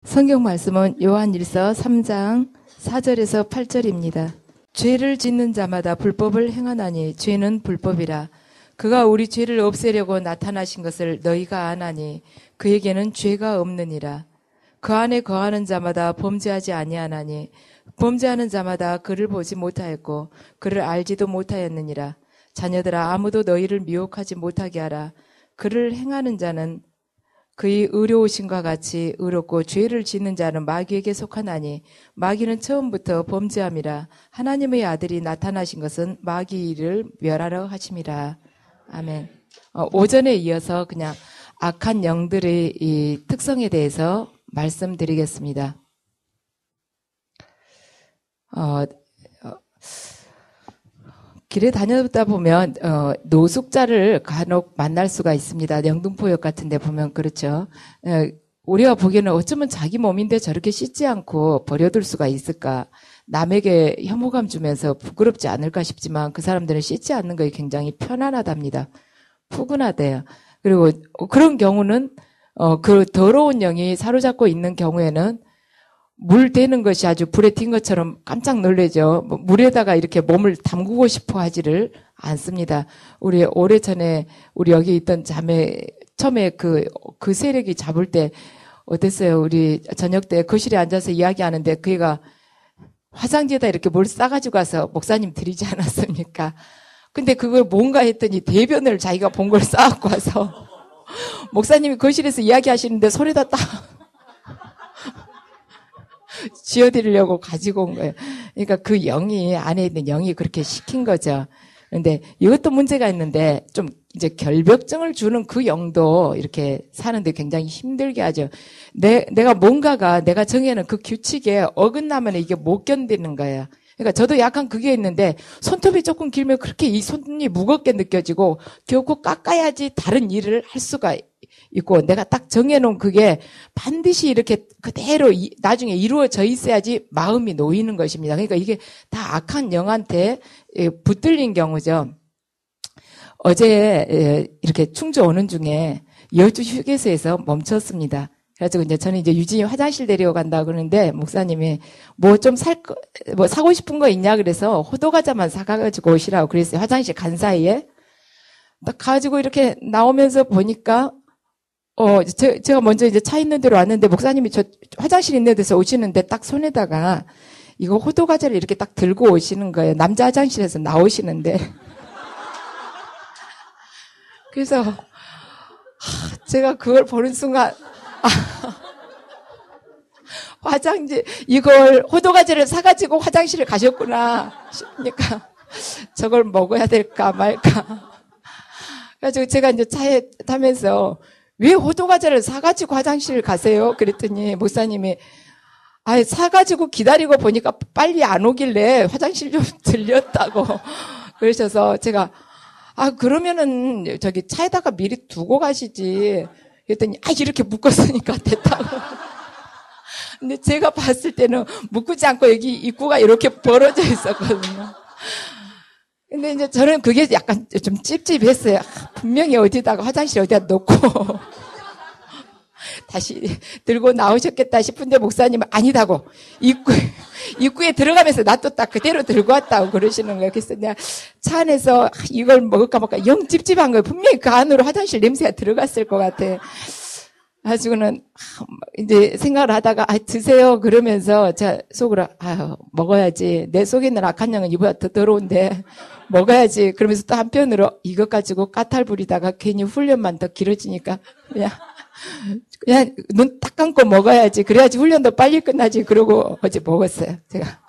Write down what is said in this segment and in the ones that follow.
성경 말씀은 요한일서 3장 4절에서 8절입니다. 죄를 짓는 자마다 불법을 행하나니 죄는 불법이라. 그가 우리 죄를 없애려고 나타나신 것을 너희가 아나니 그에게는 죄가 없느니라. 그 안에 거하는 자마다 범죄하지 아니하나니 범죄하는 자마다 그를 보지 못하였고 그를 알지도 못하였느니라. 자녀들아, 아무도 너희를 미혹하지 못하게 하라. 그를 행하는 자는 그의 의로우심과 같이 의롭고 죄를 짓는 자는 마귀에게 속하나니 마귀는 처음부터 범죄함이라. 하나님의 아들이 나타나신 것은 마귀 일을 멸하러 하심이라. 아멘. 오전에 이어서 그냥 악한 영들의 이 특성에 대해서 말씀드리겠습니다. 길에 다니다 보면 노숙자를 간혹 만날 수가 있습니다. 영등포역 같은 데 보면 그렇죠. 우리가 보기에는 어쩌면 자기 몸인데 저렇게 씻지 않고 버려둘 수가 있을까. 남에게 혐오감 주면서 부끄럽지 않을까 싶지만 그 사람들은 씻지 않는 것이 굉장히 편안하답니다. 푸근하대요. 그리고 그런 경우는 그 더러운 영이 사로잡고 있는 경우에는 물 대는 것이 아주 불에 튄 것처럼 깜짝 놀라죠. 물에다가 이렇게 몸을 담그고 싶어 하지를 않습니다. 우리 오래전에 우리 여기 있던 자매 처음에 그 세력이 잡을 때 어땠어요? 우리 저녁 때 거실에 앉아서 이야기하는데 그 애가 화장지에다 이렇게 뭘 싸가지고 가서 목사님 드리지 않았습니까? 근데 그걸 뭔가 했더니 대변을 자기가 본 걸 싸갖고 와서 목사님이 거실에서 이야기하시는데 손에다 딱 지어드리려고 가지고 온 거예요. 그러니까 그 영이, 안에 있는 영이 그렇게 시킨 거죠. 그런데 이것도 문제가 있는데 좀 이제 결벽증을 주는 그 영도 이렇게 사는데 굉장히 힘들게 하죠. 내가 뭔가가 내가 정해놓은 그 규칙에 어긋나면 이게 못 견디는 거예요. 그러니까 저도 약간 그게 있는데 손톱이 조금 길면 그렇게 이 손이 무겁게 느껴지고 결국 깎아야지 다른 일을 할 수가 있고 내가 딱 정해놓은 그게 반드시 이렇게 그대로 나중에 이루어져 있어야지 마음이 놓이는 것입니다. 그러니까 이게 다 악한 영한테 붙들린 경우죠. 어제 이렇게 충주 오는 중에 여주 휴게소에서 멈췄습니다. 그래가지고 이제 저는 이제 유진이 화장실 데려간다고 그러는데 목사님이 뭐 좀 사고 싶은 거 있냐 그래서 호두과자만 사가지고 오시라고 그랬어요. 화장실 간 사이에. 딱 가지고 이렇게 나오면서 보니까 제가 먼저 이제 차 있는 데로 왔는데 목사님이 저 화장실 있는 데서 오시는데 딱 손에다가 이거 호두과자를 이렇게 딱 들고 오시는 거예요. 남자 화장실에서 나오시는데. 그래서 제가 그걸 보는 순간 화장지 이걸 호두과자를 사가지고 화장실에 가셨구나 싶으니까 저걸 먹어야 될까 말까. 그래가지고 제가 이제 차에 타면서 왜 호두과자를 사가지고 화장실 가세요? 그랬더니 목사님이 사가지고 기다리고 보니까 빨리 안 오길래 화장실 좀 들렸다고 그러셔서 제가 그러면은 저기 차에다가 미리 두고 가시지. 그랬더니 이렇게 묶었으니까 됐다고. 근데 제가 봤을 때는 묶지 않고 여기 입구가 이렇게 벌어져 있었거든요. 근데 이제 저는 그게 약간 좀 찝찝했어요. 분명히 어디다가 화장실 어디다 놓고 다시 들고 나오셨겠다 싶은데 목사님은 아니다고 입구에 들어가면서 놔뒀다 그대로 들고 왔다고 그러시는 거예요. 그래서 내가 차 안에서 이걸 먹을까 말까 영 찝찝한 거예요. 분명히 그 안으로 화장실 냄새가 들어갔을 것 같아. 가지고는 이제 생각을 하다가 드세요 그러면서 제가 속으로 먹어야지. 내 속에 있는 악한 영은 이보다 더 더러운데 먹어야지. 그러면서 또 한편으로 이것 가지고 까탈 부리다가 괜히 훈련만 더 길어지니까 그냥 눈 딱 감고 먹어야지. 그래야지 훈련도 빨리 끝나지. 그러고 어제 먹었어요, 제가.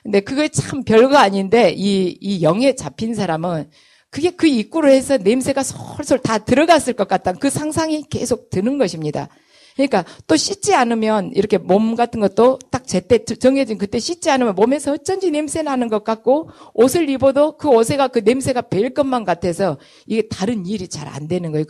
근데 그게 참 별거 아닌데 이 영에 잡힌 사람은 그게 그 입구로 해서 냄새가 솔솔 다 들어갔을 것 같다는 그 상상이 계속 드는 것입니다. 그러니까 또 씻지 않으면 이렇게 몸 같은 것도 딱 제때 정해진 그때 씻지 않으면 몸에서 어쩐지 냄새 나는 것 같고 옷을 입어도 그 옷에가 그 냄새가 배일 것만 같아서 이게 다른 일이 잘 안 되는 거예요.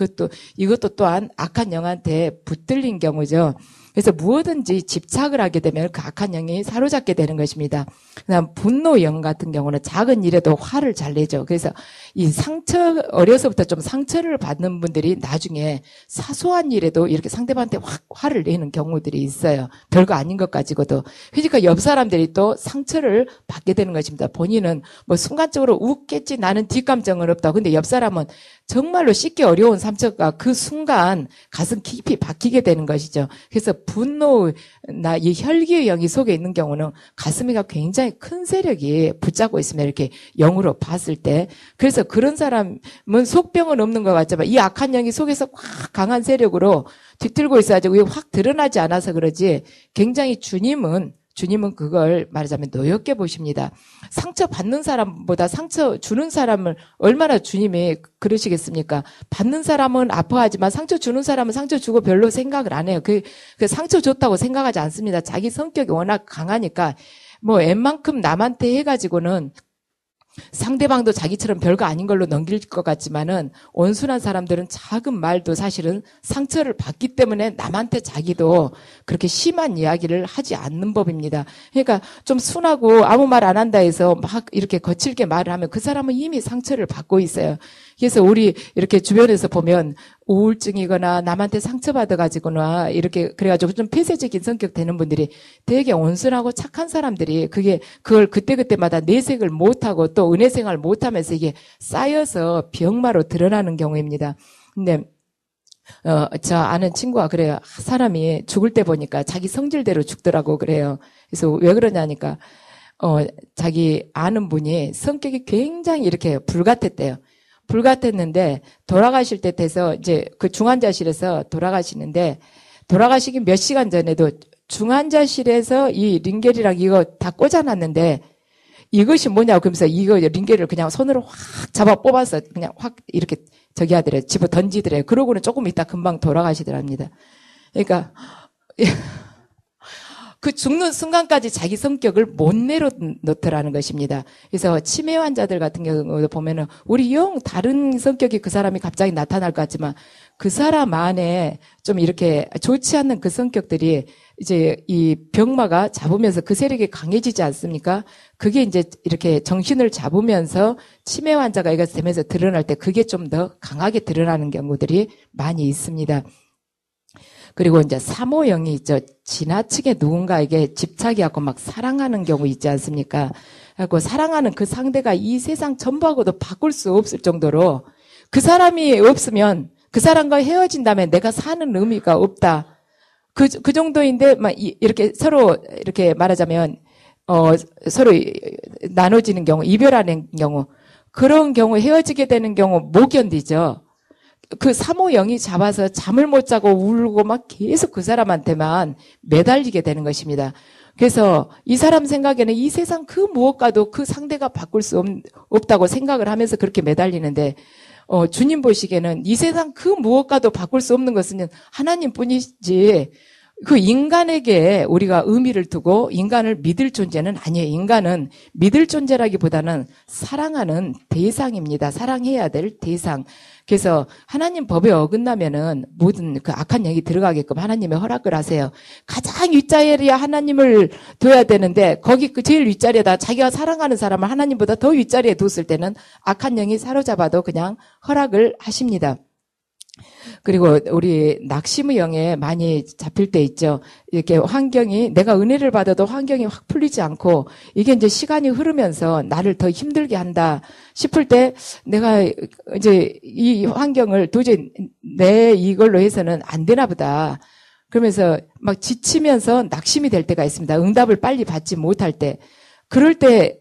이것도 또한 악한 영한테 붙들린 경우죠. 그래서 무엇든지 집착을 하게 되면 그 악한 영이 사로잡게 되는 것입니다. 그다음 분노 영 같은 경우는 작은 일에도 화를 잘 내죠. 그래서 이 상처, 어려서부터 좀 상처를 받는 분들이 나중에 사소한 일에도 이렇게 상대방한테 확 화를 내는 경우들이 있어요. 별거 아닌 것 가지고도. 그러니까 옆 사람들이 또 상처를 받게 되는 것입니다. 본인은 뭐 순간적으로 웃겠지, 나는 뒷감정은 없다. 근데 옆 사람은 정말로 씻기 어려운 상처가 그 순간 가슴 깊이 박히게 되는 것이죠. 그래서 분노나 이 혈기의 영이 속에 있는 경우는 가슴이가 굉장히 큰 세력이 붙잡고 있으면 이렇게 영으로 봤을 때, 그래서 그런 사람은 속병은 없는 것 같지만 이 악한 영이 속에서 확 강한 세력으로 뒤틀고 있어야지 확 드러나지 않아서 그러지, 굉장히 주님은 그걸 말하자면 노엽게 보십니다. 상처 받는 사람보다 상처 주는 사람을 얼마나 주님이 그러시겠습니까? 받는 사람은 아파하지만 상처 주는 사람은 상처 주고 별로 생각을 안 해요. 그 상처 줬다고 생각하지 않습니다. 자기 성격이 워낙 강하니까 뭐 웬만큼 남한테 해가지고는 상대방도 자기처럼 별거 아닌 걸로 넘길 것 같지만은 온순한 사람들은 작은 말도 사실은 상처를 받기 때문에 남한테 자기도 그렇게 심한 이야기를 하지 않는 법입니다. 그러니까 좀 순하고 아무 말 안 한다 해서 막 이렇게 거칠게 말을 하면 그 사람은 이미 상처를 받고 있어요. 그래서 우리 이렇게 주변에서 보면 우울증이거나 남한테 상처받아가지거나 이렇게 그래가지고 좀 폐쇄적인 성격 되는 분들이 되게 온순하고 착한 사람들이 그걸 그때그때마다 내색을 못하고 또 은혜 생활 못하면서 이게 쌓여서 병마로 드러나는 경우입니다. 근데 저 아는 친구가 그래요. 사람이 죽을 때 보니까 자기 성질대로 죽더라고 그래요. 그래서 왜 그러냐니까 자기 아는 분이 성격이 굉장히 이렇게 불같았대요. 불같았는데 돌아가실 때 돼서 이제 그 중환자실에서 돌아가시는데 돌아가시기 몇 시간 전에도 중환자실에서 이 링겔이랑 이거 다 꽂아놨는데 이것이 뭐냐고 그러면서 이거 링겔을 그냥 손으로 확 잡아 뽑아서 그냥 확 이렇게 저기 하더래요. 집어 던지더래요. 그러고는 조금 있다 금방 돌아가시더랍니다. 그러니까 그 죽는 순간까지 자기 성격을 못 내려놓더라는 것입니다. 그래서 치매 환자들 같은 경우도 보면은 우리 영 다른 성격이 그 사람이 갑자기 나타날 것 같지만 그 사람 안에 좀 이렇게 좋지 않는 그 성격들이 이제 이 병마가 잡으면서 그 세력이 강해지지 않습니까? 그게 이제 이렇게 정신을 잡으면서 치매 환자가 이거 되면서 드러날 때 그게 좀 더 강하게 드러나는 경우들이 많이 있습니다. 그리고 이제 사모형이 있죠. 지나치게 누군가에게 집착해갖고 막 사랑하는 경우 있지 않습니까? 그래서 사랑하는 그 상대가 이 세상 전부하고도 바꿀 수 없을 정도로 그 사람이 없으면 그 사람과 헤어진다면 내가 사는 의미가 없다. 그 정도인데 막 이렇게 서로 이렇게 말하자면 서로 나눠지는 경우, 이별하는 경우, 그런 경우 헤어지게 되는 경우 못 견디죠. 그 사모영이 잡아서 잠을 못 자고 울고 막 계속 그 사람한테만 매달리게 되는 것입니다. 그래서 이 사람 생각에는 이 세상 그 무엇과도 그 상대가 바꿀 수 없다고 생각을 하면서 그렇게 매달리는데 주님 보시기에는 이 세상 그 무엇과도 바꿀 수 없는 것은 하나님뿐이지 그 인간에게 우리가 의미를 두고 인간을 믿을 존재는 아니에요. 인간은 믿을 존재라기보다는 사랑하는 대상입니다. 사랑해야 될 대상. 그래서 하나님 법에 어긋나면은 모든 그 악한 영이 들어가게끔 하나님의 허락을 하세요. 가장 윗자리에 하나님을 둬야 되는데 거기 그 제일 윗자리에다 자기가 사랑하는 사람을 하나님보다 더 윗자리에 뒀을 때는 악한 영이 사로잡아도 그냥 허락을 하십니다. 그리고 우리 낙심의 영에 많이 잡힐 때 있죠. 이렇게 환경이 내가 은혜를 받아도 환경이 확 풀리지 않고 이게 이제 시간이 흐르면서 나를 더 힘들게 한다 싶을 때 내가 이제 이 환경을 도저히 내 이걸로 해서는 안 되나 보다. 그러면서 막 지치면서 낙심이 될 때가 있습니다. 응답을 빨리 받지 못할 때. 그럴 때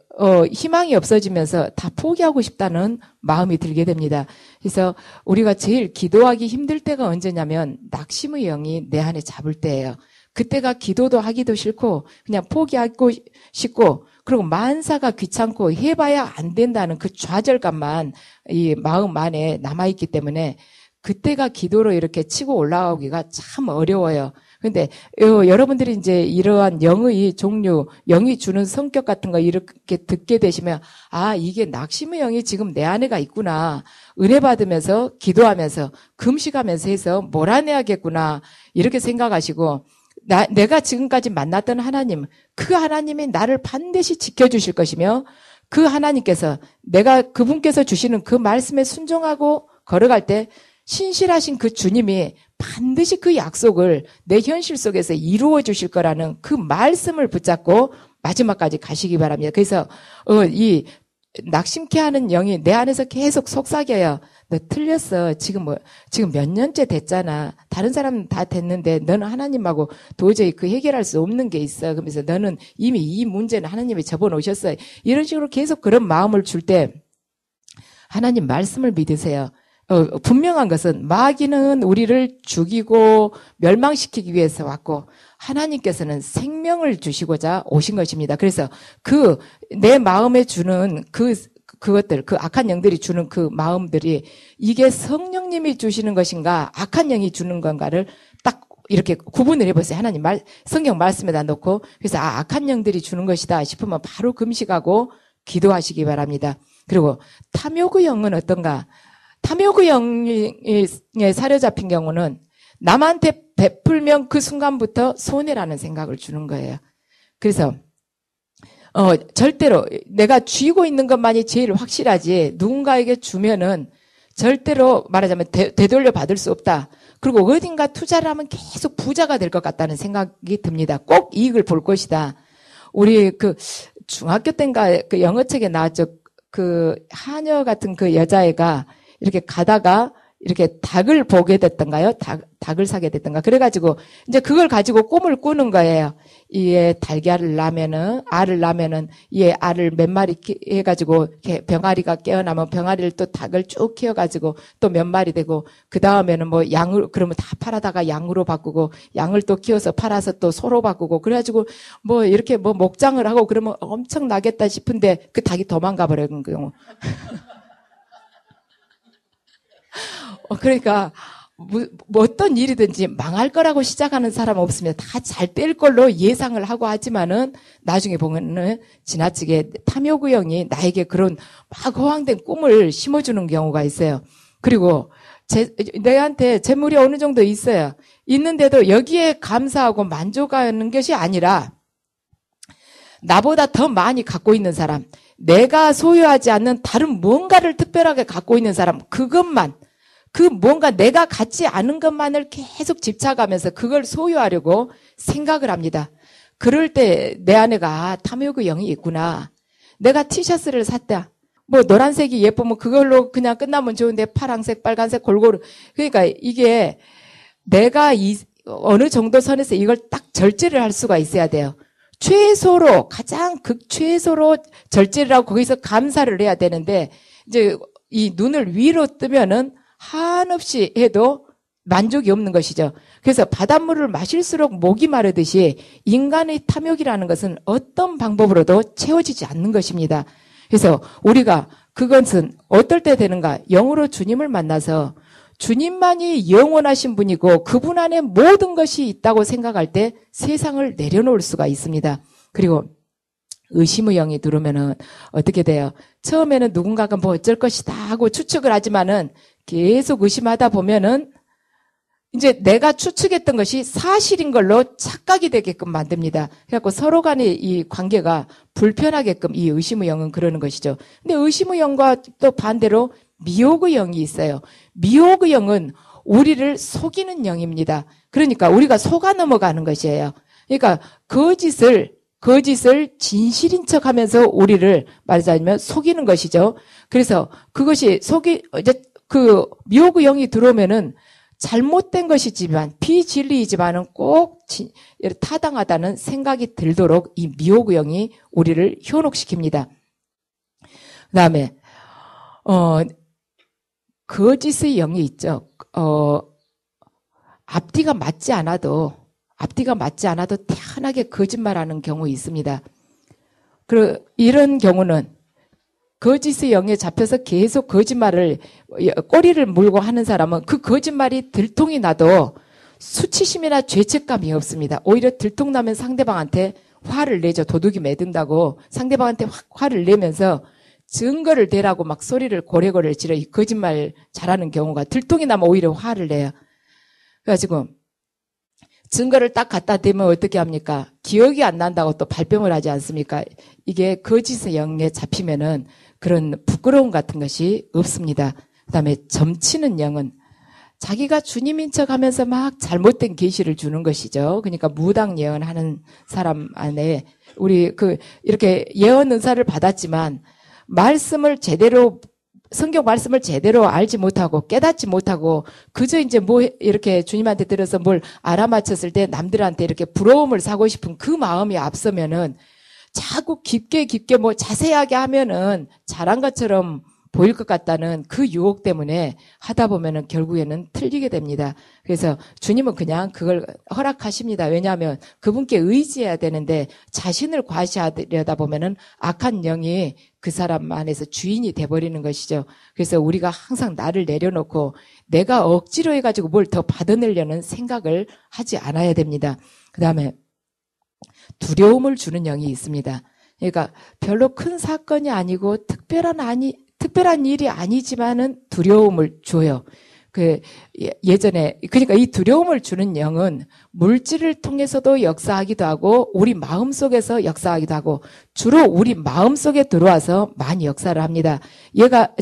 희망이 없어지면서 다 포기하고 싶다는 마음이 들게 됩니다. 그래서 우리가 제일 기도하기 힘들 때가 언제냐면 낙심의 영이 내 안에 잡을 때예요. 그때가 기도도 하기도 싫고 그냥 포기하고 싶고 그리고 만사가 귀찮고 해봐야 안 된다는 그 좌절감만 이 마음 안에 남아있기 때문에 그때가 기도로 이렇게 치고 올라오기가 참 어려워요. 근데 여러분들이 이제 이러한 영의 종류, 영이 주는 성격 같은 거 이렇게 듣게 되시면 아, 이게 낙심의 영이 지금 내 안에가 있구나. 은혜 받으면서 기도하면서 금식하면서 해서 몰아내야겠구나. 이렇게 생각하시고 내가 지금까지 만났던 하나님, 그 하나님이 나를 반드시 지켜주실 것이며 그 하나님께서 내가 그분께서 주시는 그 말씀에 순종하고 걸어갈 때 신실하신 그 주님이 반드시 그 약속을 내 현실 속에서 이루어 주실 거라는 그 말씀을 붙잡고 마지막까지 가시기 바랍니다. 그래서 이 낙심케 하는 영이 내 안에서 계속 속삭여요. 너 틀렸어. 지금 몇 년째 됐잖아. 다른 사람은 다 됐는데 너는 하나님하고 도저히 그 해결할 수 없는 게 있어. 그러면서 너는 이미 이 문제는 하나님이 접어놓으셨어. 이런 식으로 계속 그런 마음을 줄 때 하나님 말씀을 믿으세요. 분명한 것은 마귀는 우리를 죽이고 멸망시키기 위해서 왔고 하나님께서는 생명을 주시고자 오신 것입니다. 그래서 내 마음에 주는 그것들, 그 악한 영들이 주는 그 마음들이 이게 성령님이 주시는 것인가, 악한 영이 주는 건가를 딱 이렇게 구분을 해보세요. 하나님 성경 말씀에다 놓고, 그래서 악한 영들이 주는 것이다 싶으면 바로 금식하고 기도하시기 바랍니다. 그리고 탐욕의 영은 어떤가? 탐욕의 영에 사로잡힌 경우는 남한테 베풀면 그 순간부터 손해라는 생각을 주는 거예요. 그래서 절대로 내가 쥐고 있는 것만이 제일 확실하지 누군가에게 주면은 절대로 말하자면 되돌려 받을 수 없다. 그리고 어딘가 투자를 하면 계속 부자가 될 것 같다는 생각이 듭니다. 꼭 이익을 볼 것이다. 우리 중학교 때인가 그 영어책에 나왔죠. 그 하녀 같은 그 여자애가 이렇게 가다가 이렇게 닭을 보게 됐던가요? 닭을 사게 됐던가. 그래가지고 이제 그걸 가지고 꿈을 꾸는 거예요. 이에 알을 낳으면은 이에 알을 몇 마리 해가지고 이렇게 병아리가 깨어나면 병아리를 또 닭을 쭉 키워가지고 또 몇 마리 되고 그 다음에는 양으로 그러면 다 팔아다가 양으로 바꾸고 양을 또 키워서 팔아서 또 소로 바꾸고 그래가지고 이렇게 목장을 하고 그러면 엄청 나겠다 싶은데 그 닭이 도망가 버리는 경우. 그러니까 어떤 일이든지 망할 거라고 시작하는 사람은 없으면 다 잘 될 걸로 예상을 하고 하지만은 나중에 보면은 지나치게 탐욕의 영이 나에게 그런 막 허황된 꿈을 심어주는 경우가 있어요. 그리고 내한테 재물이 어느 정도 있어요. 있는데도 여기에 감사하고 만족하는 것이 아니라 나보다 더 많이 갖고 있는 사람, 내가 소유하지 않는 다른 무언가를 특별하게 갖고 있는 사람, 그것만 뭔가 내가 갖지 않은 것만을 계속 집착하면서 그걸 소유하려고 생각을 합니다. 그럴 때 내 안에가 탐욕의 영이 있구나. 내가 티셔츠를 샀다. 노란색이 예쁘면 그걸로 그냥 끝나면 좋은데 파란색, 빨간색 골고루. 그러니까 이게 내가 어느 정도 선에서 이걸 딱 절제를 할 수가 있어야 돼요. 최소로, 가장 극최소로 절제를 하고 거기서 감사를 해야 되는데 이제 이 눈을 위로 뜨면은 한없이 해도 만족이 없는 것이죠. 그래서 바닷물을 마실수록 목이 마르듯이 인간의 탐욕이라는 것은 어떤 방법으로도 채워지지 않는 것입니다. 그래서 우리가 그것은 어떨 때 되는가? 영으로 주님을 만나서 주님만이 영원하신 분이고 그분 안에 모든 것이 있다고 생각할 때 세상을 내려놓을 수가 있습니다. 그리고 의심의 영이 들어오면은 어떻게 돼요? 처음에는 누군가가 어쩔 것이다 하고 추측을 하지만은 계속 의심하다 보면은 이제 내가 추측했던 것이 사실인 걸로 착각이 되게끔 만듭니다. 그래갖고 서로 간의 이 관계가 불편하게끔 이 의심의 영은 그러는 것이죠. 근데 의심의 영과 또 반대로 미혹의 영이 있어요. 미혹의 영은 우리를 속이는 영입니다. 그러니까 우리가 속아 넘어가는 것이에요. 그러니까 거짓을 진실인 척 하면서 우리를 말하자면 속이는 것이죠. 그래서 그것이 이제 미혹의 영이 들어오면은 잘못된 것이지만 비진리이지만은 꼭 타당하다는 생각이 들도록 이 미혹의 영이 우리를 현혹시킵니다. 그다음에 거짓의 영이 있죠. 앞뒤가 맞지 않아도 태연하게 거짓말하는 경우 있습니다. 이런 경우는 거짓의 영에 잡혀서 계속 거짓말을 꼬리를 물고 하는 사람은 그 거짓말이 들통이 나도 수치심이나 죄책감이 없습니다. 오히려 들통나면 상대방한테 화를 내죠. 도둑이 매든다고 상대방한테 화를 내면서 증거를 대라고 막 소리를 고래고래 지르 거짓말 잘하는 경우가 들통이 나면 오히려 화를 내요. 그래가지고 증거를 딱 갖다 대면 어떻게 합니까? 기억이 안 난다고 또 발뺌을 하지 않습니까? 이게 거짓의 영에 잡히면은 그런 부끄러움 같은 것이 없습니다. 그다음에 점치는 영은 자기가 주님인 척 하면서 막 잘못된 계시를 주는 것이죠. 그러니까 무당 예언하는 사람 안에 우리 이렇게 예언 은사를 받았지만 말씀을 제대로 성경 말씀을 제대로 알지 못하고 깨닫지 못하고 그저 이제 뭐 이렇게 주님한테 들어서 뭘 알아맞혔을 때 남들한테 이렇게 부러움을 사고 싶은 그 마음이 앞서면은 자꾸 깊게 뭐 자세하게 하면은 잘한 것처럼 보일 것 같다는 그 유혹 때문에 하다 보면은 결국에는 틀리게 됩니다. 그래서 주님은 그냥 그걸 허락하십니다. 왜냐하면 그분께 의지해야 되는데 자신을 과시하려다 보면은 악한 영이 그 사람 안에서 주인이 돼버리는 것이죠. 그래서 우리가 항상 나를 내려놓고 내가 억지로 해가지고 뭘 더 받아내려는 생각을 하지 않아야 됩니다. 그 다음에 두려움을 주는 영이 있습니다. 그러니까 별로 큰 사건이 아니고 특별한 일이 아니지만은 두려움을 줘요. 예전에, 그러니까 이 두려움을 주는 영은 물질을 통해서도 역사하기도 하고, 우리 마음 속에서 역사하기도 하고, 주로 우리 마음 속에 들어와서 많이 역사를 합니다.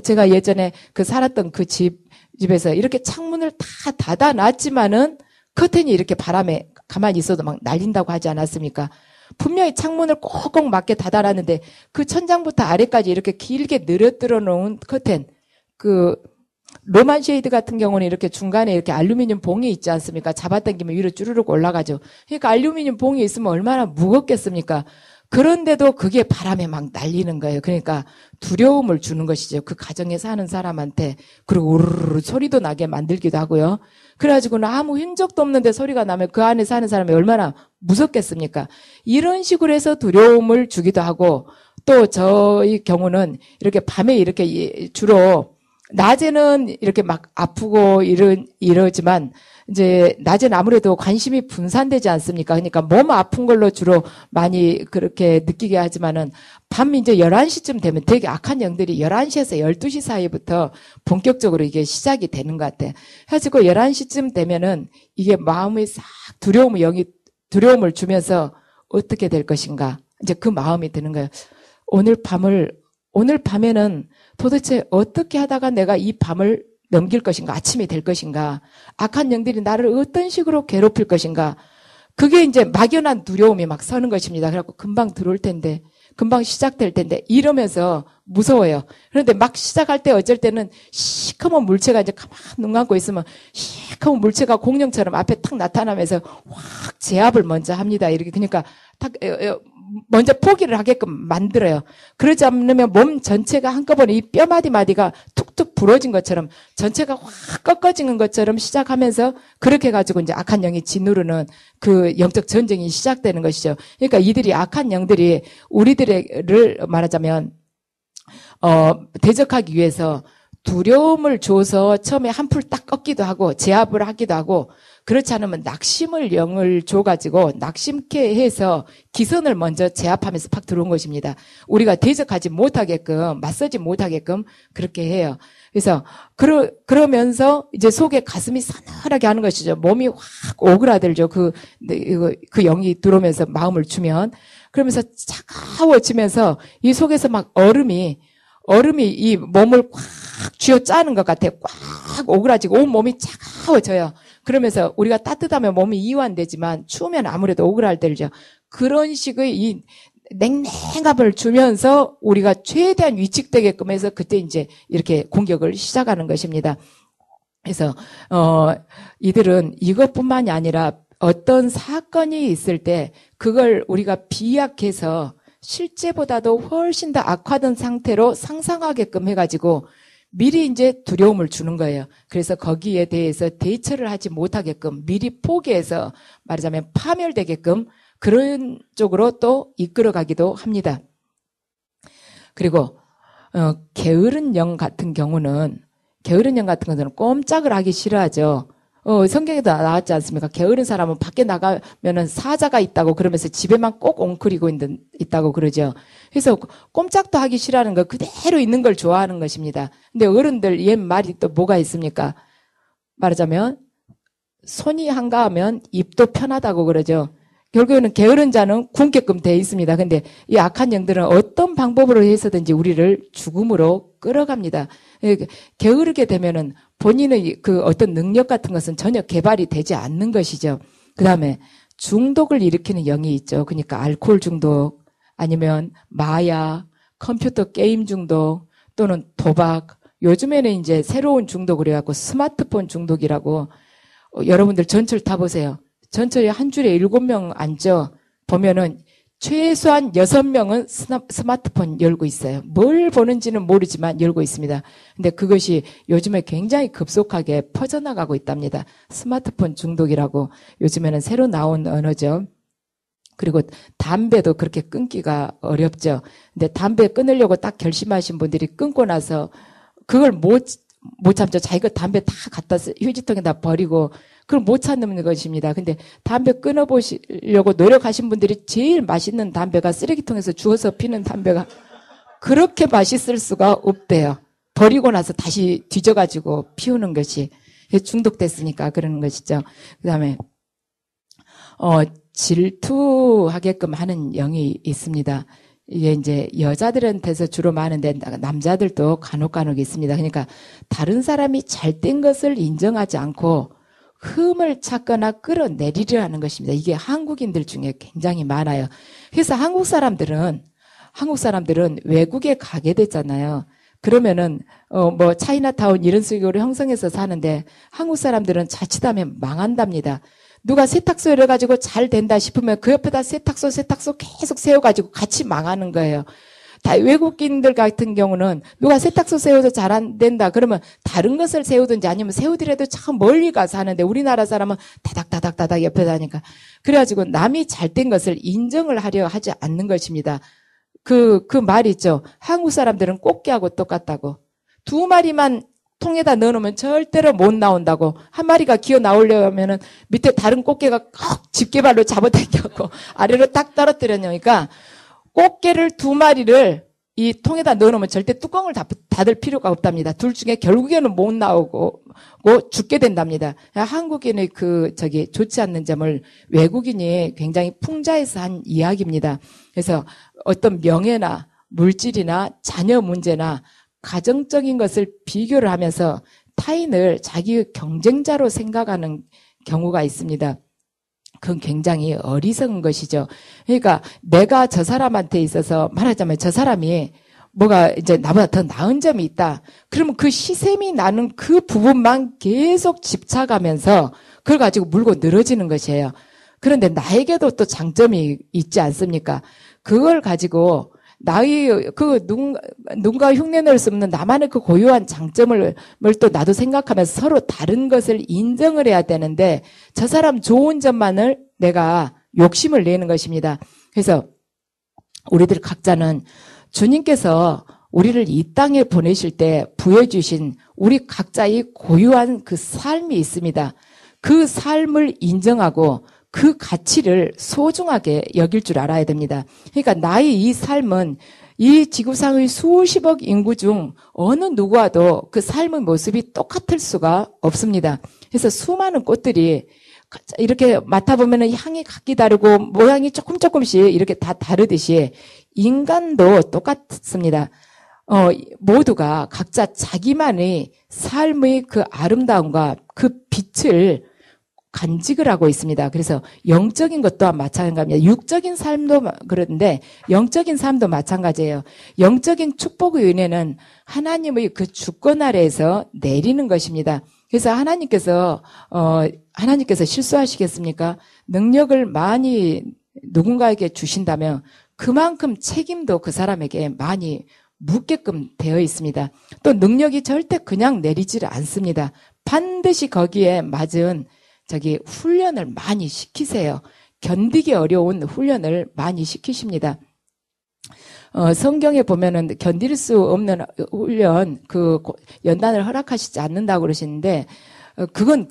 제가 예전에 살았던 그 집에서 이렇게 창문을 다 닫아놨지만은 커튼이 이렇게 바람에 가만히 있어도 막 날린다고 하지 않았습니까? 분명히 창문을 꼭꼭 맞게 닫아놨는데 그 천장부터 아래까지 이렇게 길게 늘어뜨려 놓은 커튼, 로만 쉐이드 같은 경우는 이렇게 중간에 이렇게 알루미늄 봉이 있지 않습니까? 잡아당기면 위로 쭈르륵 올라가죠. 그러니까 알루미늄 봉이 있으면 얼마나 무겁겠습니까? 그런데도 그게 바람에 막 날리는 거예요. 그러니까 두려움을 주는 것이죠. 그 가정에 사는 사람한테. 그리고 우르르 소리도 나게 만들기도 하고요. 그래가지고는 아무 흔적도 없는데 소리가 나면 그 안에 사는 사람이 얼마나 무섭겠습니까? 이런 식으로 해서 두려움을 주기도 하고, 또 저희 경우는 이렇게 밤에 이렇게 주로 낮에는 이렇게 막 아프고 이러지만 이제 낮에는 아무래도 관심이 분산되지 않습니까? 그러니까 몸 아픈 걸로 주로 많이 그렇게 느끼게 하지만은 밤 이제 11시쯤 되면 되게 악한 영들이 11시에서 12시 사이부터 본격적으로 이게 시작이 되는 것 같아요. 해가지고 11시쯤 되면은 이게 마음이 싹 두려움을 주면서 어떻게 될 것인가. 이제 그 마음이 드는 거예요. 오늘 밤에는 도대체 어떻게 하다가 내가 이 밤을 넘길 것인가, 아침이 될 것인가, 악한 영들이 나를 어떤 식으로 괴롭힐 것인가, 그게 이제 막연한 두려움이 막 서는 것입니다. 그래갖고 금방 들어올 텐데, 금방 시작될 텐데, 이러면서 무서워요. 그런데 막 시작할 때 어쩔 때는 시커먼 물체가 이제 가만 눈 감고 있으면 시커먼 물체가 공룡처럼 앞에 탁 나타나면서 확 제압을 먼저 합니다. 이렇게. 그러니까 탁, 먼저 포기를 하게끔 만들어요. 그러지 않으면 몸 전체가 한꺼번에 이 뼈 마디마디가 툭툭 부러진 것처럼 전체가 확 꺾어지는 것처럼 시작하면서 그렇게 해가지고 이제 악한 영이 짓누르는 그 영적 전쟁이 시작되는 것이죠. 그러니까 이들이 악한 영들이 우리들을 말하자면 대적하기 위해서 두려움을 줘서 처음에 한풀 딱 꺾기도 하고 제압을 하기도 하고, 그렇지 않으면 낙심을 영을 줘가지고 낙심케 해서 기선을 먼저 제압하면서 팍 들어온 것입니다. 우리가 대적하지 못하게끔, 맞서지 못하게끔 그렇게 해요. 그래서 그러면서 이제 속에 가슴이 서늘하게 하는 것이죠. 몸이 확 오그라들죠. 그 영이 들어오면서 마음을 주면. 그러면서 차가워지면서 이 속에서 막 얼음이 이 몸을 꽉 쥐어짜는 것 같아요. 꽉 오그라지고 온 몸이 차가워져요. 그러면서 우리가 따뜻하면 몸이 이완되지만 추우면 아무래도 오그라들죠. 그런 식의 이 냉랭함을 주면서 우리가 최대한 위축되게끔 해서 그때 이제 이렇게 공격을 시작하는 것입니다. 그래서 이들은 이것뿐만이 아니라 어떤 사건이 있을 때 그걸 우리가 비약해서 실제보다도 훨씬 더 악화된 상태로 상상하게끔 해가지고 미리 이제 두려움을 주는 거예요. 그래서 거기에 대해서 대처를 하지 못하게끔 미리 포기해서 말하자면 파멸되게끔 그런 쪽으로 또 이끌어가기도 합니다. 그리고 게으른 영 같은 경우는 꼼짝을 하기 싫어하죠. 성경에도 나왔지 않습니까? 게으른 사람은 밖에 나가면은 사자가 있다고 그러면서 집에만 꼭 옹크리고 있다고 그러죠. 그래서 꼼짝도 하기 싫어하는 거, 그대로 있는 걸 좋아하는 것입니다. 근데 어른들 옛 말이 또 뭐가 있습니까? 말하자면 손이 한가하면 입도 편하다고 그러죠. 결국에는 게으른 자는 굶게끔 돼 있습니다. 근데 이 악한 영들은 어떤 방법으로 해서든지 우리를 죽음으로 끌어갑니다. 게으르게 되면은 본인의 그 어떤 능력 같은 것은 전혀 개발이 되지 않는 것이죠. 그 다음에 중독을 일으키는 영이 있죠. 그러니까 알코올 중독, 아니면 마약, 컴퓨터 게임 중독, 또는 도박. 요즘에는 이제 새로운 중독을 해갖고 스마트폰 중독이라고. 여러분들 전철 타보세요. 전철에 한 줄에 7명 앉아 보면은 최소한 6명은 스마트폰 열고 있어요. 뭘 보는지는 모르지만 열고 있습니다. 근데 그것이 요즘에 굉장히 급속하게 퍼져나가고 있답니다. 스마트폰 중독이라고 요즘에는 새로 나온 언어죠. 그리고 담배도 그렇게 끊기가 어렵죠. 근데 담배 끊으려고 딱 결심하신 분들이 끊고 나서 그걸 못 참죠. 자기가 담배 다 갖다 휴지통에다 버리고 그걸 못 참는 것입니다. 근데 담배 끊어보시려고 노력하신 분들이 제일 맛있는 담배가 쓰레기통에서 주워서 피는 담배가 그렇게 맛있을 수가 없대요. 버리고 나서 다시 뒤져가지고 피우는 것이 중독됐으니까 그러는 것이죠. 그 다음에 질투하게끔 하는 영이 있습니다. 이게 이제 여자들한테서 주로 많은데 남자들도 간혹 있습니다. 그러니까 다른 사람이 잘된 것을 인정하지 않고 흠을 찾거나 끌어내리려 하는 것입니다. 이게 한국인들 중에 굉장히 많아요. 그래서 한국 사람들은 외국에 가게 됐잖아요. 그러면은 뭐 차이나타운 이런 식으로 형성해서 사는데 한국 사람들은 자칫하면 망한답니다. 누가 세탁소 열어가지고 잘 된다 싶으면 그 옆에다 세탁소 계속 세워가지고 같이 망하는 거예요. 다 외국인들 같은 경우는 누가 세탁소 세워도 잘 안 된다 그러면 다른 것을 세우든지 아니면 세우더라도 참 멀리 가서 하는데 우리나라 사람은 다닥 옆에다 하니까 그래가지고 남이 잘된 것을 인정을 하려 하지 않는 것입니다. 그 말 있죠. 한국 사람들은 꽃게하고 똑같다고. 2마리만 통에다 넣어놓으면 절대로 못 나온다고. 한 마리가 기어 나오려면은 밑에 다른 꽃게가 꼭 집게발로 잡아당겨갖고 아래로 딱 떨어뜨려놓으니까 꽃게를 2마리를 이 통에다 넣어놓으면 절대 뚜껑을 닫을 필요가 없답니다. 둘 중에 결국에는 못 나오고 죽게 된답니다. 한국인의 좋지 않는 점을 외국인이 굉장히 풍자해서 한 이야기입니다. 그래서 어떤 명예나 물질이나 자녀 문제나 가정적인 것을 비교를 하면서 타인을 자기의 경쟁자로 생각하는 경우가 있습니다. 그건 굉장히 어리석은 것이죠. 그러니까 내가 저 사람한테 있어서 말하자면 저 사람이 뭐가 이제 나보다 더 나은 점이 있다. 그러면 그 시샘이 나는 그 부분만 계속 집착하면서 그걸 가지고 물고 늘어지는 것이에요. 그런데 나에게도 또 장점이 있지 않습니까? 그걸 가지고 나의 누군가 흉내낼 수 없는 나만의 그 고유한 장점을 또 나도 생각하면서 서로 다른 것을 인정을 해야 되는데 저 사람 좋은 점만을 내가 욕심을 내는 것입니다. 그래서 우리들 각자는 주님께서 우리를 이 땅에 보내실 때 부여주신 우리 각자의 고유한 그 삶이 있습니다. 그 삶을 인정하고 그 가치를 소중하게 여길 줄 알아야 됩니다. 그러니까 나의 이 삶은 이 지구상의 수십억 인구 중 어느 누구와도 그 삶의 모습이 똑같을 수가 없습니다. 그래서 수많은 꽃들이 이렇게 맡아보면 향이 각기 다르고 모양이 조금씩 이렇게 다 다르듯이 인간도 똑같습니다. 모두가 각자 자기만의 삶의 그 아름다움과 그 빛을 간직을 하고 있습니다. 그래서 영적인 것 또한 마찬가지입니다. 육적인 삶도 그런데 영적인 삶도 마찬가지예요. 영적인 축복의 은혜는 하나님의 그 주권 아래에서 내리는 것입니다. 그래서 하나님께서 실수하시겠습니까? 능력을 많이 누군가에게 주신다면 그만큼 책임도 그 사람에게 많이 묻게끔 되어 있습니다. 또 능력이 절대 그냥 내리지를 않습니다. 반드시 거기에 맞은 훈련을 많이 시키세요. 견디기 어려운 훈련을 많이 시키십니다. 성경에 보면은 견딜 수 없는 훈련, 연단을 허락하시지 않는다고 그러시는데, 그건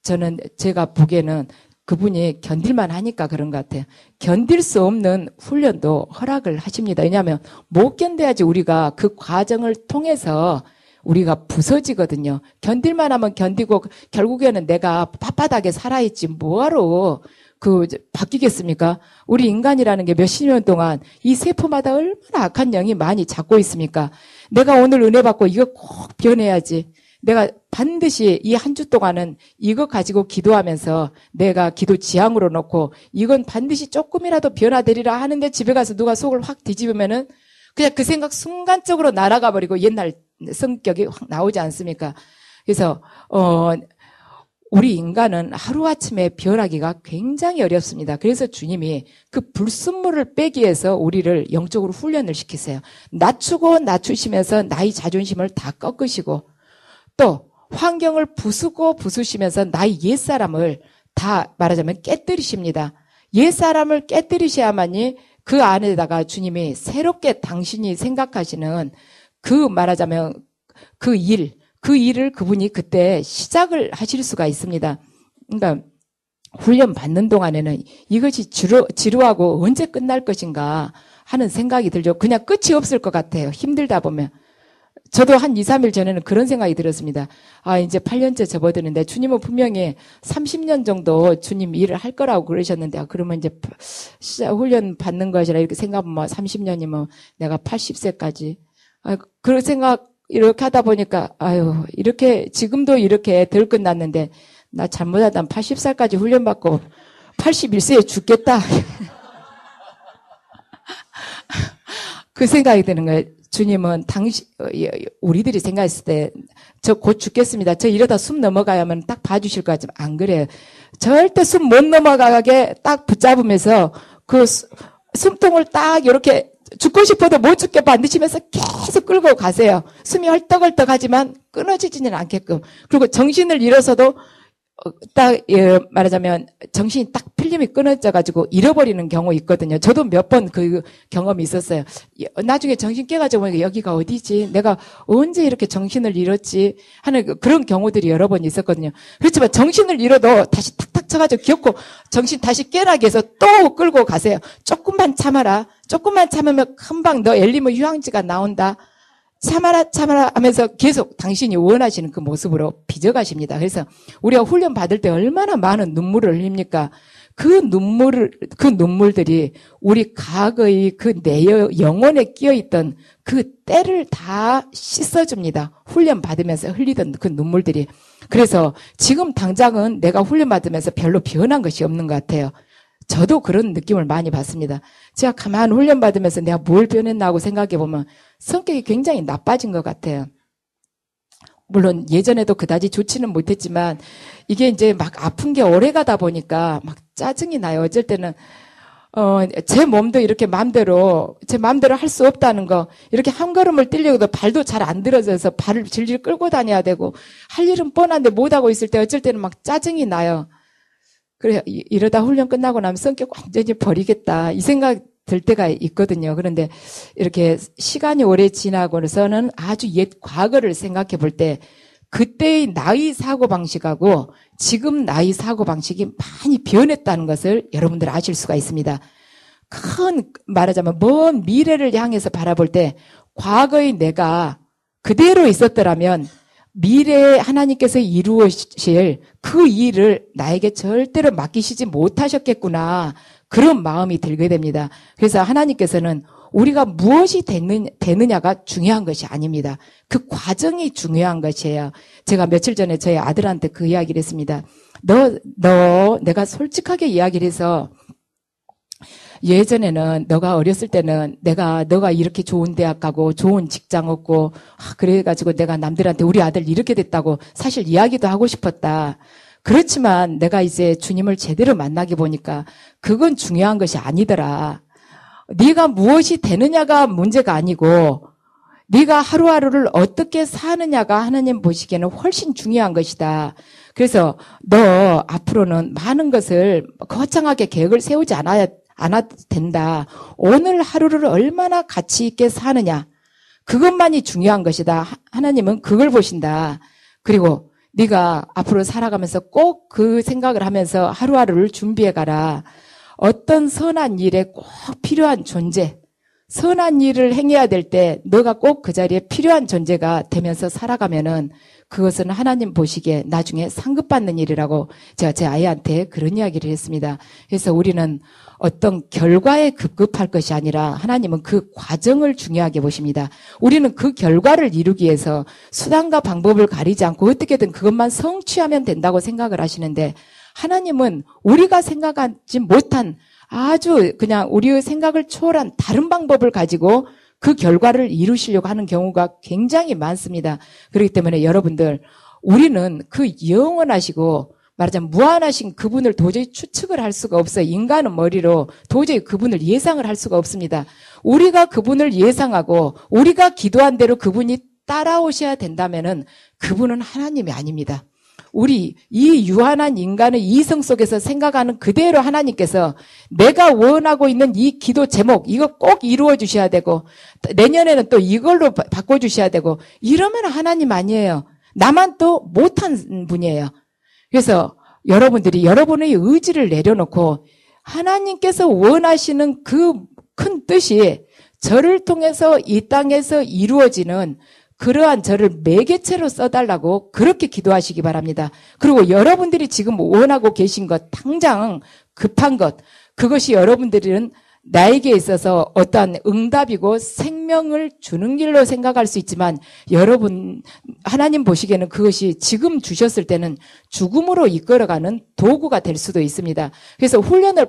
저는 제가 보기에는 그분이 견딜만 하니까 그런 것 같아요. 견딜 수 없는 훈련도 허락을 하십니다. 왜냐하면 못 견뎌야지 우리가 그 과정을 통해서 우리가 부서지거든요. 견딜만 하면 견디고 결국에는 내가 빳빳하게 살아있지 뭐하러 바뀌겠습니까? 우리 인간이라는 게 몇십 년 동안 이 세포마다 얼마나 악한 영이 많이 잡고 있습니까? 내가 오늘 은혜 받고 이거 꼭 변해야지. 내가 반드시 이 한 주 동안은 이거 가지고 기도하면서 내가 기도 지향으로 놓고 이건 반드시 조금이라도 변화되리라 하는데 집에 가서 누가 속을 확 뒤집으면은 그냥 그 생각 순간적으로 날아가 버리고 옛날 성격이 확 나오지 않습니까? 그래서 우리 인간은 하루아침에 변하기가 굉장히 어렵습니다. 그래서 주님이 그 불순물을 빼기 위해서 우리를 영적으로 훈련을 시키세요. 낮추고 낮추시면서 나의 자존심을 다 꺾으시고 또 환경을 부수시면서 나의 옛사람을 다 말하자면 깨뜨리십니다. 옛사람을 깨뜨리셔야만이 그 안에다가 주님이 새롭게 당신이 생각하시는 말하자면 그 일을 그분이 그때 시작을 하실 수가 있습니다. 그러니까 훈련 받는 동안에는 이것이 지루하고 언제 끝날 것인가 하는 생각이 들죠. 그냥 끝이 없을 것 같아요. 힘들다 보면. 저도 한 2, 3일 전에는 그런 생각이 들었습니다. 이제 8년째 접어드는데 주님은 분명히 30년 정도 주님 일을 할 거라고 그러셨는데, 그러면 이제 훈련 받는 것이라 이렇게 생각하면 30년이면 내가 80세까지. 그런 생각 이렇게 하다 보니까, 이렇게, 지금도 이렇게 덜 끝났는데, 나 잘못하다 80살까지 훈련받고 81세에 죽겠다. 그 생각이 드는 거예요. 주님은 우리들이 생각했을 때, 저 곧 죽겠습니다. 저 이러다 숨 넘어가야만 딱 봐주실 것 같지만, 안 그래요. 절대 숨 못 넘어가게 딱 붙잡으면서 그 숨통을 딱 이렇게 죽고 싶어도 못 죽게 만드시면서 계속 끌고 가세요. 숨이 헐떡헐떡 하지만 끊어지지는 않게끔. 그리고 정신을 잃어서도 말하자면 정신이 딱 필름이 끊어져가지고 잃어버리는 경우 있거든요. 저도 몇 번 그 경험이 있었어요. 나중에 정신 깨가지고 보니까 여기가 어디지? 내가 언제 이렇게 정신을 잃었지? 하는 그런 경우들이 여러 번 있었거든요. 그렇지만 정신을 잃어도 다시 탁탁 쳐가지고 기억고 정신 다시 깨나게 해서 또 끌고 가세요. 조금만 참아라. 조금만 참으면 금방 너 엘리무 휴양지가 나온다. 참아라 하면서 계속 당신이 원하시는 그 모습으로 빚어가십니다. 그래서 우리가 훈련 받을 때 얼마나 많은 눈물을 흘립니까? 그 눈물들이 우리 과거의 내 영혼에 끼어있던 그 때를 다 씻어줍니다. 훈련 받으면서 흘리던 그 눈물들이. 그래서 지금 당장은 내가 훈련 받으면서 별로 변한 것이 없는 것 같아요. 저도 그런 느낌을 많이 받습니다. 제가 가만 훈련받으면서 내가 뭘 변했나 하고 생각해보면 성격이 굉장히 나빠진 것 같아요. 물론 예전에도 그다지 좋지는 못했지만 이게 이제 막 아픈 게 오래 가다 보니까 막 짜증이 나요. 어쩔 때는 제 몸도 이렇게 제 마음대로 할 수 없다는 거, 이렇게 한 걸음을 뛰려고도 발도 잘 안 들어져서 발을 질질 끌고 다녀야 되고 할 일은 뻔한데 못하고 있을 때 어쩔 때는 막 짜증이 나요. 그래, 이러다 훈련 끝나고 나면 성격 완전히 버리겠다. 이 생각 들 때가 있거든요. 그런데 이렇게 시간이 오래 지나고서는 아주 옛 과거를 생각해 볼 때 그때의 나의 사고방식하고 지금 나의 사고방식이 많이 변했다는 것을 여러분들 아실 수가 있습니다. 말하자면 먼 미래를 향해서 바라볼 때 과거의 내가 그대로 있었더라면 미래에 하나님께서 이루어질 그 일을 나에게 절대로 맡기시지 못하셨겠구나. 그런 마음이 들게 됩니다. 그래서 하나님께서는 우리가 무엇이 되느냐가 중요한 것이 아닙니다. 그 과정이 중요한 것이에요. 제가 며칠 전에 저희 아들한테 그 이야기를 했습니다. 내가 솔직하게 이야기를 해서 예전에는 너가 어렸을 때는 너가 이렇게 좋은 대학 가고 좋은 직장 얻고 그래가지고 내가 남들한테 우리 아들 이렇게 됐다고 사실 이야기도 하고 싶었다. 그렇지만 내가 이제 주님을 제대로 만나게 보니까 그건 중요한 것이 아니더라. 네가 무엇이 되느냐가 문제가 아니고 네가 하루하루를 어떻게 사느냐가 하나님 보시기에는 훨씬 중요한 것이다. 그래서 너 앞으로는 많은 것을 거창하게 계획을 세우지 않아도 된다. 오늘 하루를 얼마나 가치 있게 사느냐. 그것만이 중요한 것이다. 하나님은 그걸 보신다. 그리고 네가 앞으로 살아가면서 꼭 그 생각을 하면서 하루하루를 준비해 가라. 어떤 선한 일에 꼭 필요한 존재, 선한 일을 행해야 될 때 너가 꼭 그 자리에 필요한 존재가 되면서 살아가면은 그것은 하나님 보시기에 나중에 상급받는 일이라고 제가 제 아이한테 그런 이야기를 했습니다. 그래서 우리는 어떤 결과에 급급할 것이 아니라 하나님은 그 과정을 중요하게 보십니다. 우리는 그 결과를 이루기 위해서 수단과 방법을 가리지 않고 어떻게든 그것만 성취하면 된다고 생각을 하시는데 하나님은 우리가 생각하지 못한 아주 그냥 우리의 생각을 초월한 다른 방법을 가지고 그 결과를 이루시려고 하는 경우가 굉장히 많습니다. 그렇기 때문에 여러분들 우리는 그 영원하시고 말하자면 무한하신 그분을 도저히 추측을 할 수가 없어요. 인간은 머리로 도저히 그분을 예상을 할 수가 없습니다. 우리가 그분을 예상하고 우리가 기도한 대로 그분이 따라오셔야 된다면은 그분은 하나님이 아닙니다. 우리 이 유한한 인간의 이성 속에서 생각하는 그대로 하나님께서 내가 원하고 있는 이 기도 제목 이거 꼭 이루어 주셔야 되고 내년에는 또 이걸로 바꿔주셔야 되고 이러면 하나님 아니에요. 나만 또 못한 분이에요. 그래서 여러분들이 여러분의 의지를 내려놓고 하나님께서 원하시는 그 큰 뜻이 저를 통해서 이 땅에서 이루어지는 그러한 저를 매개체로 써달라고 그렇게 기도하시기 바랍니다. 그리고 여러분들이 지금 원하고 계신 것, 당장 급한 것, 그것이 여러분들은 나에게 있어서 어떠한 응답이고 생명을 주는 길로 생각할 수 있지만 여러분 하나님 보시기에는 그것이 지금 주셨을 때는 죽음으로 이끌어가는 도구가 될 수도 있습니다. 그래서 훈련을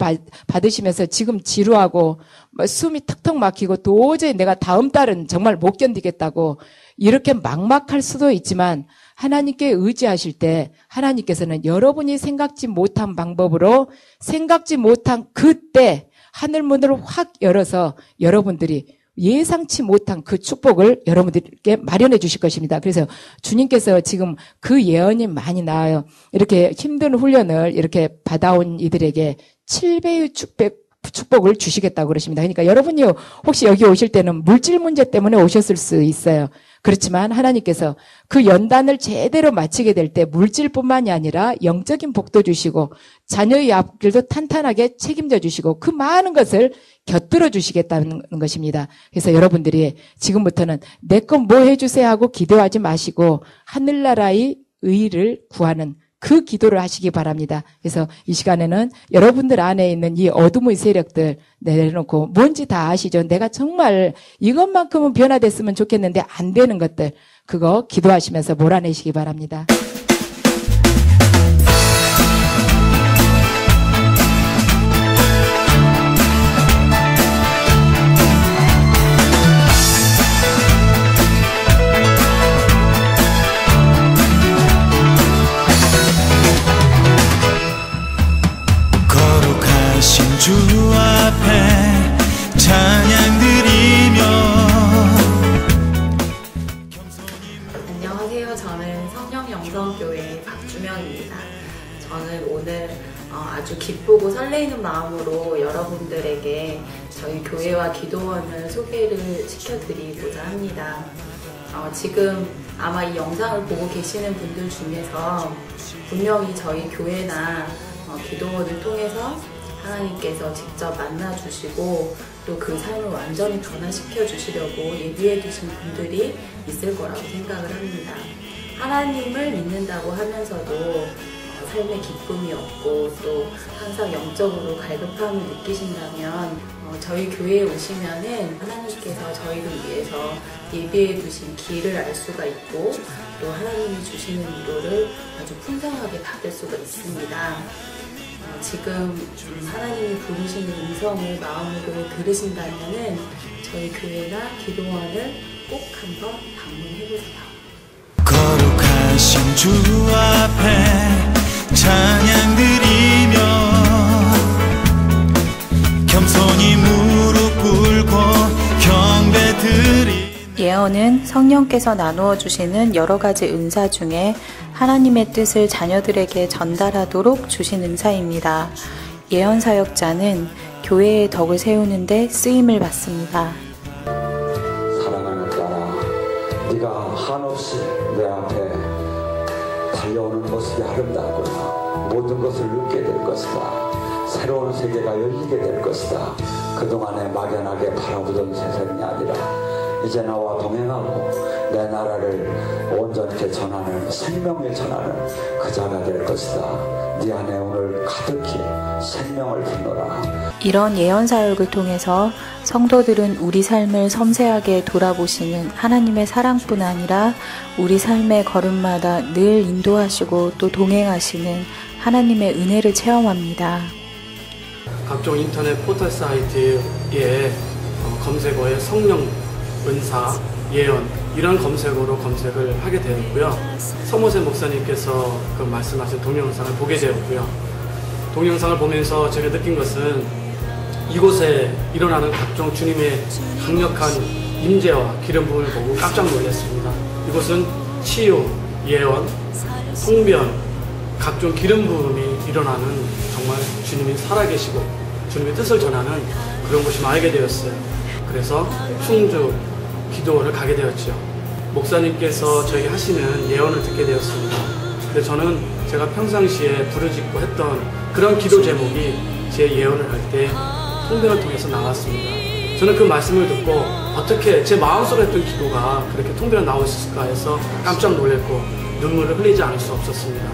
받으시면서 지금 지루하고 숨이 턱턱 막히고 도저히 내가 다음 달은 정말 못 견디겠다고 이렇게 막막할 수도 있지만 하나님께 의지하실 때 하나님께서는 여러분이 생각지 못한 방법으로 생각지 못한 그때 하늘문을 확 열어서 여러분들이 예상치 못한 그 축복을 여러분들께 마련해 주실 것입니다. 그래서 주님께서 지금 그 예언이 많이 나와요. 이렇게 힘든 훈련을 이렇게 받아온 이들에게 7배의 축복을 주시겠다고 그러십니다. 그러니까 여러분이 혹시 여기 오실 때는 물질 문제 때문에 오셨을 수 있어요. 그렇지만 하나님께서 그 연단을 제대로 마치게 될 때 물질뿐만이 아니라 영적인 복도 주시고 자녀의 앞길도 탄탄하게 책임져 주시고 그 많은 것을 곁들여 주시겠다는 것입니다. 그래서 여러분들이 지금부터는 내 것 뭐 해주세요 하고 기도하지 마시고 하늘나라의 의를 구하는 그 기도를 하시기 바랍니다. 그래서 이 시간에는 여러분들 안에 있는 이 어둠의 세력들 내려놓고 뭔지 다 아시죠? 내가 정말 이것만큼은 변화됐으면 좋겠는데 안 되는 것들 그거 기도하시면서 몰아내시기 바랍니다. 주 앞에 찬양 드리며 안녕하세요. 저는 성령영성교회 박주명입니다. 저는 오늘 아주 기쁘고 설레이는 마음으로 여러분들에게 저희 교회와 기도원을 소개를 시켜드리고자 합니다. 지금 아마 이 영상을 보고 계시는 분들 중에서 분명히 저희 교회나 기도원을 통해서 하나님께서 직접 만나주시고 또 그 삶을 완전히 변화시켜 주시려고 예비해 두신 분들이 있을 거라고 생각을 합니다. 하나님을 믿는다고 하면서도 삶에 기쁨이 없고 또 항상 영적으로 갈급함을 느끼신다면 저희 교회에 오시면은 하나님께서 저희를 위해서 예비해 두신 길을 알 수가 있고 또 하나님이 주시는 위로를 아주 풍성하게 받을 수가 있습니다. 지금 하나님이 부르시는 음성을 마음으로 들으신다면은 저희 교회나 기도원을 꼭 한번 방문해보세요. 거룩하신 주 앞에 찬양 드리며 겸손히 무릎 꿇고 경배 드리. 예언은 성령께서 나누어 주시는 여러 가지 은사 중에 하나님의 뜻을 자녀들에게 전달하도록 주신 은사입니다. 예언 사역자는 교회의 덕을 세우는 데 쓰임을 받습니다. 사랑하는 딸아, 네가 한없이 내 앞에 달려오는 모습이 아름답구나. 모든 것을 늦게 될 것이다. 새로운 세계가 열리게 될 것이다. 그동안에 막연하게 바라보던 세상이 아니라 이제 나와 동행하고 내 나라를 온전히 전하는, 생명을 전하는 그 자가 될 것이다. 네 안에 오늘 가득히 생명을 품노라. 이런 예언 사역을 통해서 성도들은 우리 삶을 섬세하게 돌아보시는 하나님의 사랑뿐 아니라 우리 삶의 걸음마다 늘 인도하시고 또 동행하시는 하나님의 은혜를 체험합니다. 각종 인터넷 포털 사이트에 검색어에 성령, 은사, 예언 이런 검색어로 검색을 하게 되었고요. 서모세 목사님께서 그 말씀하신 동영상을 보게 되었고요. 동영상을 보면서 제가 느낀 것은 이곳에 일어나는 각종 주님의 강력한 임재와 기름 부음을 보고 깜짝 놀랐습니다. 이곳은 치유, 예언, 통변, 각종 기름 부음이 일어나는 정말 주님이 살아계시고 주님의 뜻을 전하는 그런 곳이 알게 되었어요. 그래서 충주 기도원을 가게 되었죠. 목사님께서 저에게 하시는 예언을 듣게 되었습니다. 근데 저는 제가 평상시에 부르짖고 했던 그런 기도 제목이 제 예언을 할 때 통변을 통해서 나왔습니다. 저는 그 말씀을 듣고 어떻게 제 마음속에 했던 기도가 그렇게 통변에 나올 수 있을까 해서 깜짝 놀랐고 눈물을 흘리지 않을 수 없었습니다.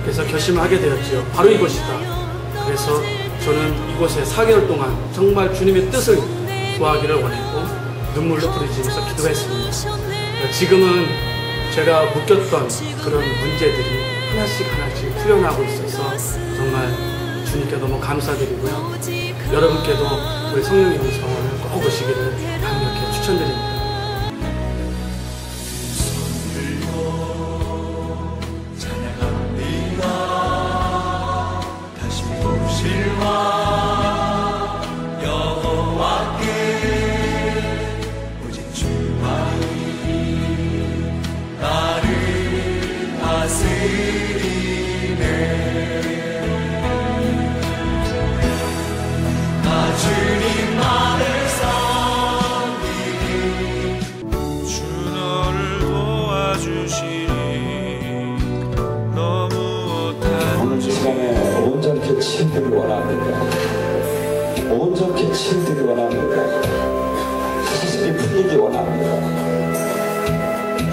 그래서 결심을 하게 되었죠. 바로 이곳이다. 그래서 저는 이곳에 4개월 동안 정말 주님의 뜻을 구하기를 원했고 눈물로 부르짖으면서 기도했습니다. 지금은 제가 묶였던 그런 문제들이 하나씩 풀려나고 있어서 정말 주님께 너무 감사드리고요. 여러분께도 우리 성령 영성을 꼭 오시기를 강력히 추천드립니다. 온전히 치유되기 원합니다. 온전히 치유되기 원합니다. 사슬이 풀리기 원합니다.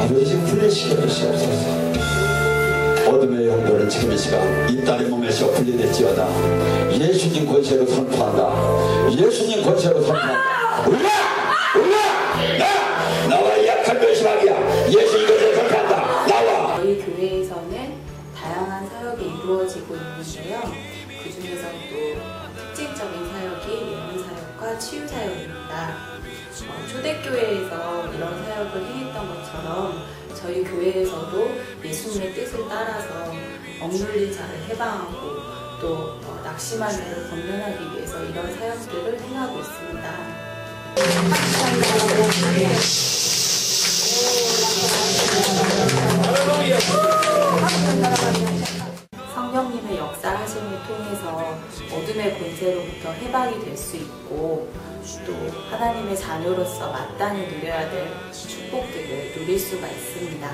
아버지 풀리시게 주시옵소서. 어둠의 영도를 지금 이 시간 이 딸의 몸에서 분리될지어다. 예수님 권세로 선포한다. 예수님 권세로 선포한다. 올라! 나와 약한 멸시하기야. 예수 이것을 선포한다. 나와! 저희 교회에서는 다양한 사역이 이루어지고 있는데요. 그 중에서도 특징적인 사역이 예언 사역과 치유 사역입니다. 초대교회에서 이런 사역을 행했던 것처럼 저희 교회에서도 예수님의 뜻을 따라서 억눌린 자를 해방하고 또 낙심한 자를 건면하기 위해서 이런 사역들을 행하고 있습니다. 성령님의 역사하심을 통해서 어둠의 권세로부터 해방이 될 수 있고 또 하나님의 자녀로서 마땅히 누려야 될 축복들을 누릴 수가 있습니다.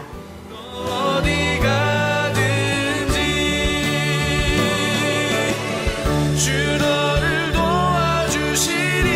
어디 가든지 주 너를 도와주시니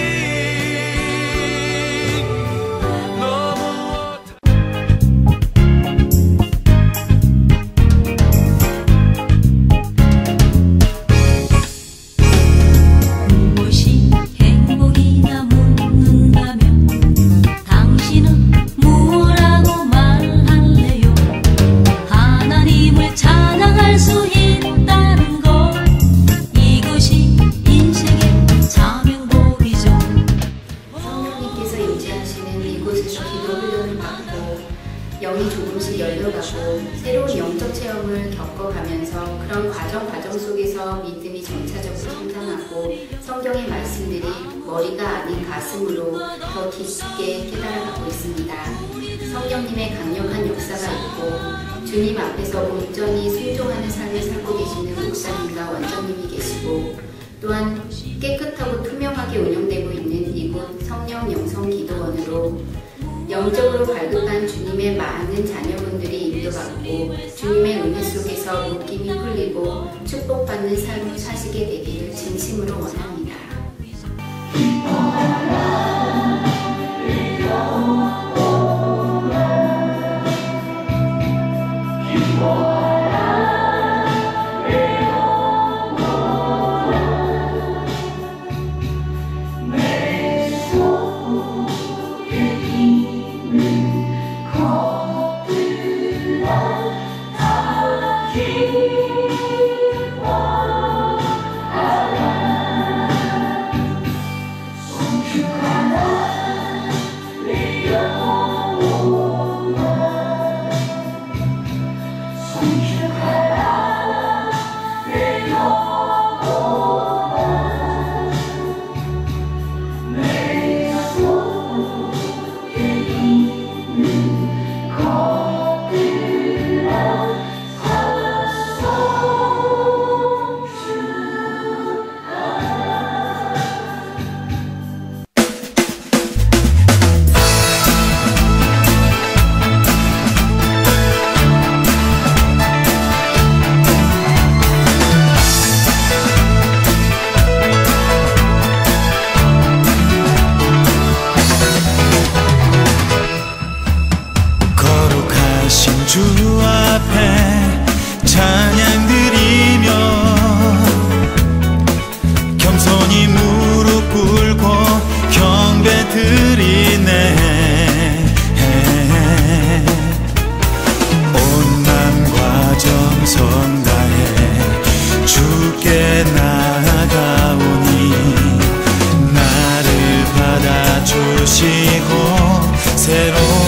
영이 조금씩 열려가고 새로운 영적 체험을 겪어가면서 그런 과정 속에서 믿음이 점차적으로 성장하고 성경의 말씀들이 머리가 아닌 가슴으로 더 깊게 깨달아가고 있습니다. 성령님의 강력한 역사가 있고 주님 앞에서 온전히 순종하는 삶을 살고 계시는 목사님과 원장님이 계시고 또한 깨끗하고 투명하게 운영되고 있는 이곳 성령 영성 기도원으로 영적으로 발급한 주님의 많은 자녀분들이 인도받고 주님의 은혜 속에서 가운데서 묶임이 풀리고 축복받는 삶을 사시게 되기를 진심으로 원합니다. 주 앞에 찬양 드리며 겸손히 무릎 꿇고 경배 드리네. 온난 과정 성가해 주께 나아가오니 나를 받아주시고 새로운